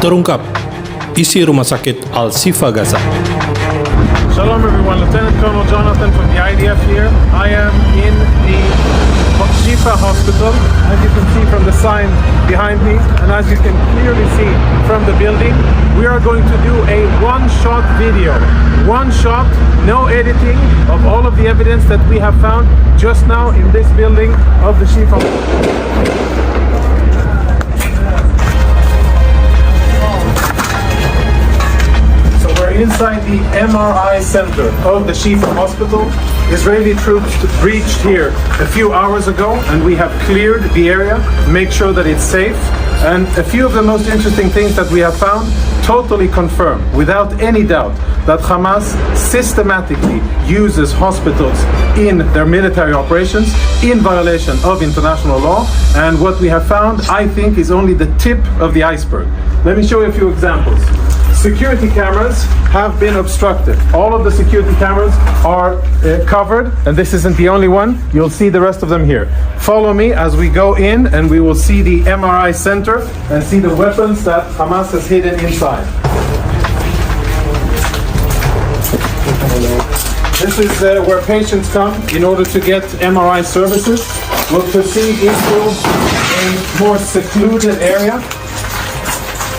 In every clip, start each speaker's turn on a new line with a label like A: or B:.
A: Terungkap isi rumah sakit Al-Shifa Gaza.
B: Shalom everyone, Lieutenant Colonel Jonathan from the IDF here. I am in the Shifa hospital, as you can see from the sign behind me, and as you can clearly see from the building. We are going to do a one-shot video. One shot, no editing, of all of the evidence that we have found just now in this building of the Shifa. Inside the MRI center of the Shifa hospital. Israeli troops reached here a few hours ago, and we have cleared the area, make sure that it's safe. And a few of the most interesting things that we have found totally confirm, without any doubt, that Hamas systematically uses hospitals in their military operations in violation of international law. And what we have found, I think, is only the tip of the iceberg. Let me show you a few examples. Security cameras have been obstructed. All of the security cameras are covered, and this isn't the only one. You'll see the rest of them here. Follow me as we go in, and we will see the MRI center and see the weapons that Hamas has hidden inside. This is where patients come in order to get MRI services. We'll proceed into a more secluded area.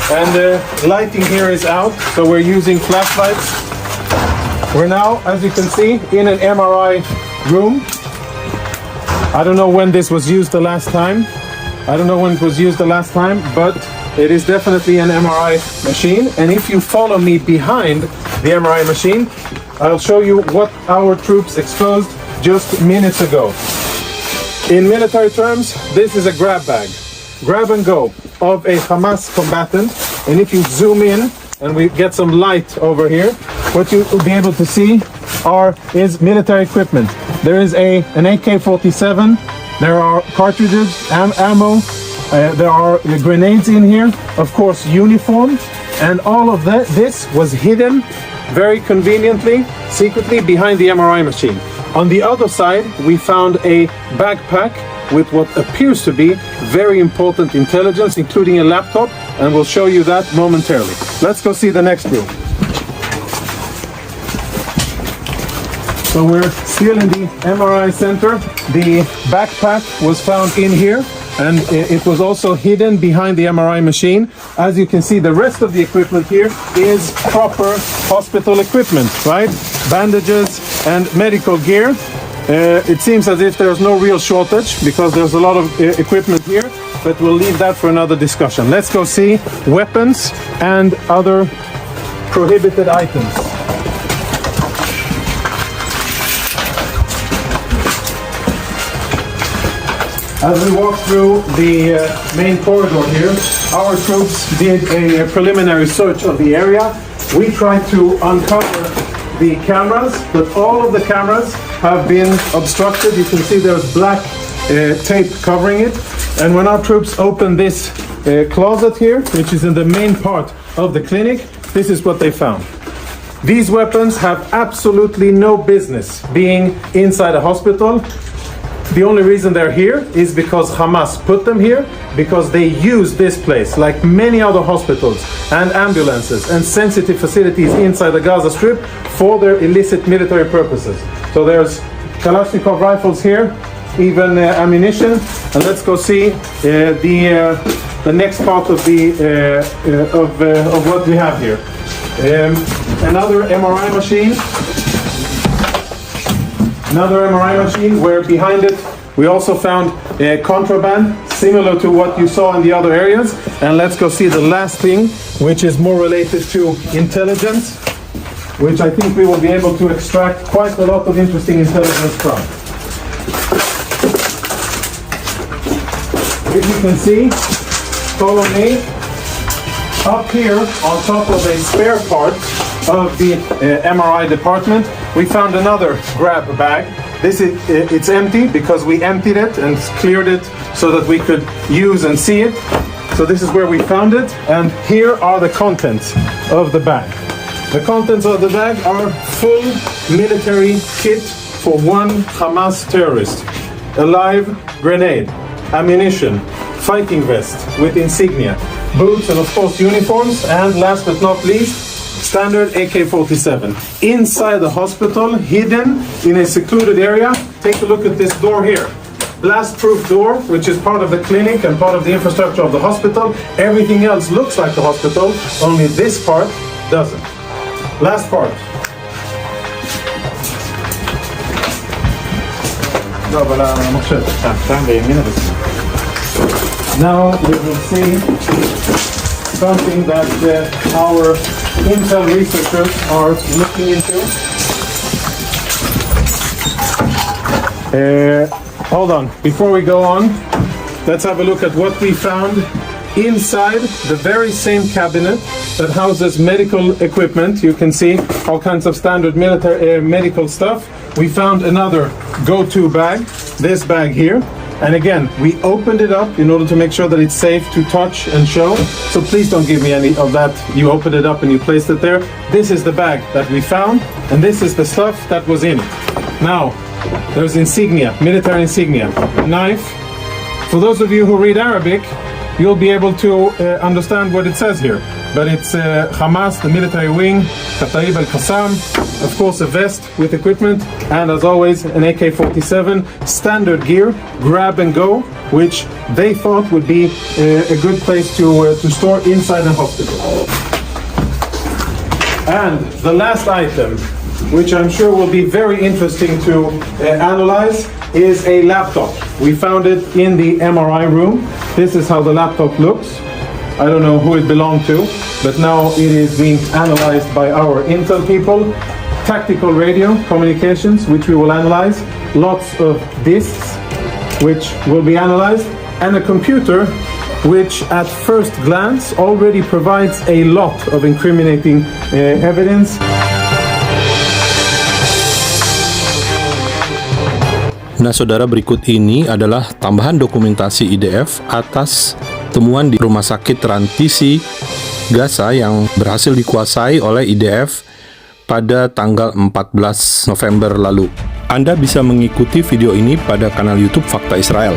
B: And the lighting here is out, so we're using flashlights. We're now, as you can see, in an MRI room. I don't know when this was used the last time. But it is definitely an MRI machine. And if you follow me behind the MRI machine, I'll show you what our troops exposed just minutes ago. In military terms, this is a grab bag. Grab and go of a Hamas combatant, and if you zoom in and we get some light over here, what you will be able to see is military equipment. There is an AK-47, there are cartridges, ammo, there are grenades in here, of course uniform, and all of this was hidden very conveniently, secretly behind the MRI machine. On the other side, we found a backpack with what appears to be very important intelligence, including a laptop, and we'll show you that momentarily. Let's go see the next room. So we're still in the MRI center. The backpack was found in here, and it was also hidden behind the MRI machine. As you can see, the rest of the equipment here is proper hospital equipment, right? Bandages and medical gear. It seems as if there's no real shortage because there's a lot of equipment here, but we'll leave that for another discussion. Let's go see weapons and other prohibited items. As we walk through the main corridor here, our troops did a preliminary search of the area. We tried to uncover the cameras, but all of the cameras have been obstructed. You can see there's black tape covering it. And when our troops opened this closet here, which is in the main part of the clinic, this is what they found. These weapons have absolutely no business being inside a hospital. The only reason they're here is because Hamas put them here, because they use this place, like many other hospitals and ambulances and sensitive facilities inside the Gaza Strip, for their illicit military purposes. So there's Kalashnikov rifles here, even ammunition. And let's go see the next part of what we have here. Another MRI machine, where behind it we also found contraband similar to what you saw in the other areas. And let's go see the last thing, which is more related to intelligence, which I think we will be able to extract quite a lot of interesting intelligence from. If you can see, follow me, up here on top of a spare part of the MRI department, we found another grab bag. It's empty because we emptied it and cleared it so that we could use and see it. So this is where we found it, and here are the contents of the bag. The contents of the bag are full military kit for one Hamas terrorist. A live grenade, ammunition, fighting vest with insignia, boots, and of course uniforms, and last but not least, standard AK-47. Inside the hospital, hidden in a secluded area, take a look at this door here. Blast-proof door, which is part of the clinic and part of the infrastructure of the hospital. Everything else looks like the hospital, only this part doesn't. Last part. Now we will see something that our Intel researchers are looking into. Hold on, before we go on, let's have a look at what we found inside the very same cabinet that houses medical equipment. You can see all kinds of standard military medical stuff. We found another go-to bag, this bag here. And again, we opened it up in order to make sure that it's safe to touch and show. So please don't give me any of that. You opened it up and you placed it there. This is the bag that we found, and this is the stuff that was in it. Now, there's insignia, military insignia, knife. For those of you who read Arabic, you'll be able to understand what it says here. But it's Hamas, the military wing, Kataib al-Qassam, of course a vest with equipment, and as always an AK-47, standard gear, grab and go, which they thought would be a good place to store inside the hospital. And the last item, which I'm sure will be very interesting to analyze, is a laptop. We found it in the MRI room. This is how the laptop looks. I don't know who it belonged to, but now it is being analyzed by our Intel people. Tactical radio communications, which we will analyze. Lots of disks, which will be analyzed. And a computer, which at first glance already provides a lot of incriminating evidence.
A: Nah, saudara, berikut ini adalah tambahan dokumentasi IDF atas temuan di rumah sakit transisi Gaza yang berhasil dikuasai oleh IDF pada tanggal 14 November lalu. Anda bisa mengikuti video ini pada kanal YouTube Fakta Israel.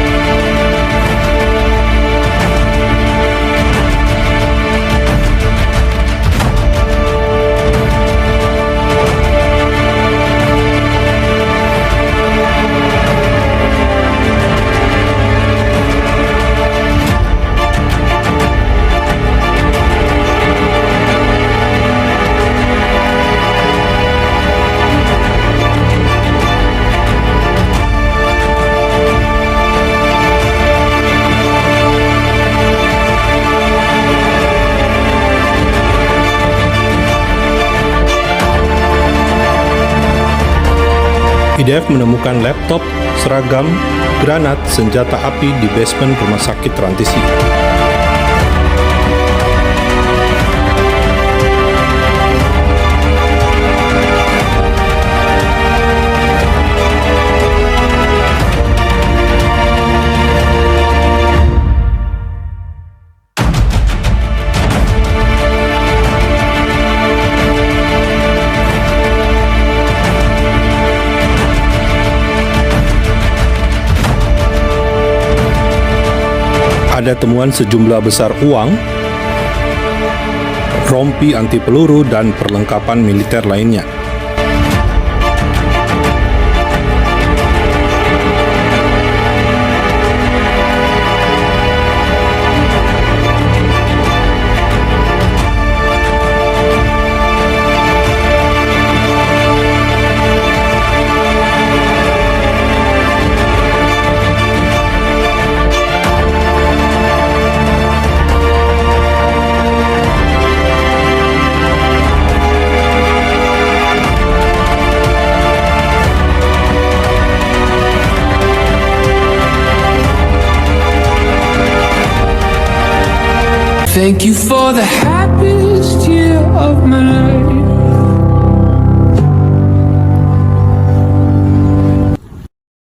A: IDF menemukan laptop, seragam, granat, senjata api di basement rumah sakit transisi. Ada temuan sejumlah besar uang, rompi anti peluru, dan perlengkapan militer lainnya.
C: Thank you for the happiest year of my life.